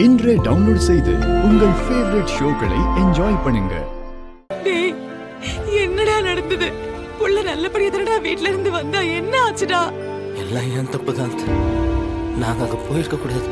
இன்றே டவுன்லோட் செய்து உங்கள் ஃபேவரட் ஷோக்களை என்ஜாய் பண்ணுங்க. டேய், என்னடா நடந்தது? புள்ள நல்லபடியா தானடா வீட்ல இருந்து வந்தா, என்ன ஆச்சுடா? எல்லாம் ஏன் தப்பு தான். நாங்க அங்க போயிருக்க கூடாது.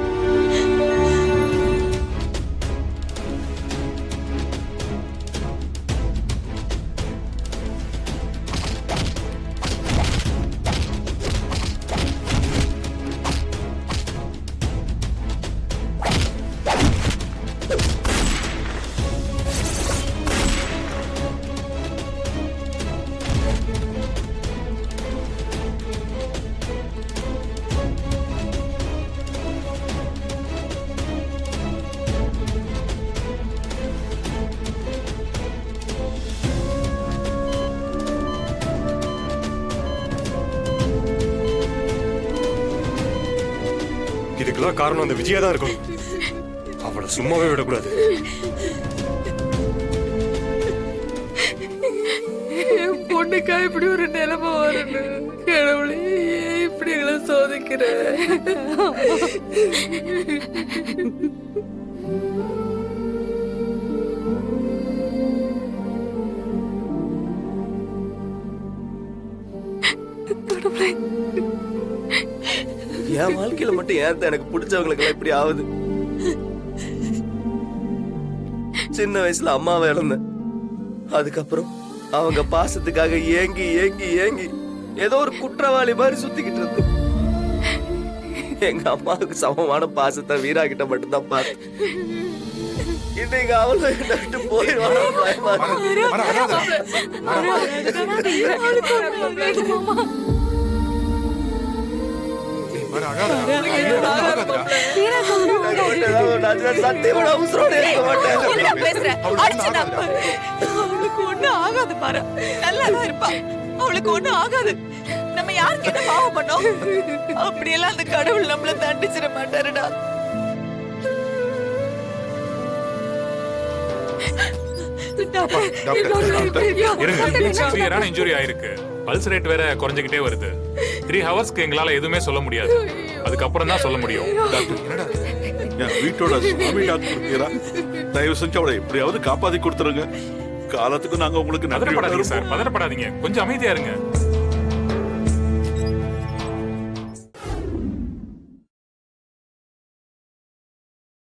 இதுக்கெல்லாம் காரணம் அந்த விஜயா தான் இருக்கும். அவளை சும்மாவே விடக்கூடாது. பொண்ணுக்கா இப்படி ஒரு நிலைமை வரணும்? கடவுளே, ஏன் இப்படி எங்களை சோதிக்கிற? கடவுளே, என் வாழ்க்கையில மட்டும் ஏன் எனக்கு பிடிச்சவங்களுக்கு இப்படி ஆகுது? சின்ன வயசுல அம்மாவை இழந்தேன். அதுக்கப்புறம் அவங்க பாசத்துக்காக ஏங்கி ஏங்கி ஏங்கி ஏதோ ஒரு குற்றவாளி மாதிரி சுத்திக்கிட்டு இருந்து எங்க அம்மாவுக்கு சமமான பாசத்தை வீரா கிட்ட மட்டும்தான் பார்த்தேன். இன்னைக்கு அவளும் என்ன போயிடுவாங்க. அவளுக்கு ஒண்ணு ஆகாது பாரு, நல்லாதான் இருப்பா. அவளுக்கு ஒண்ணு ஆகாது. நம்ம யாருக்கு என்ன பாவம் பண்ணோம்? அப்படியெல்லாம் அந்த கடவுள் நம்மள தண்டிச்சிட மாட்டாருடா. சிவியரான இன்ஜுரி ஆயிருக்கு. பல்ஸ் ரேட் வேற குறைஞ்சிக்கிட்டே வருது. 3 ஹவர்ஸ்க்கு எங்களால எதுவுமே சொல்ல முடியாது. அதுக்கப்புறம் தான் சொல்ல முடியும். என் வீட்டோட சுவாமி டாக்டர், தயவு செஞ்சு அவளை எப்படியாவது காப்பாத்தி கொடுத்துருங்க. காலத்துக்கு நாங்க உங்களுக்கு நன்றி. பதறப்படாதீங்க சார், பதறப்படாதீங்க. கொஞ்சம் அமைதியா இருங்க.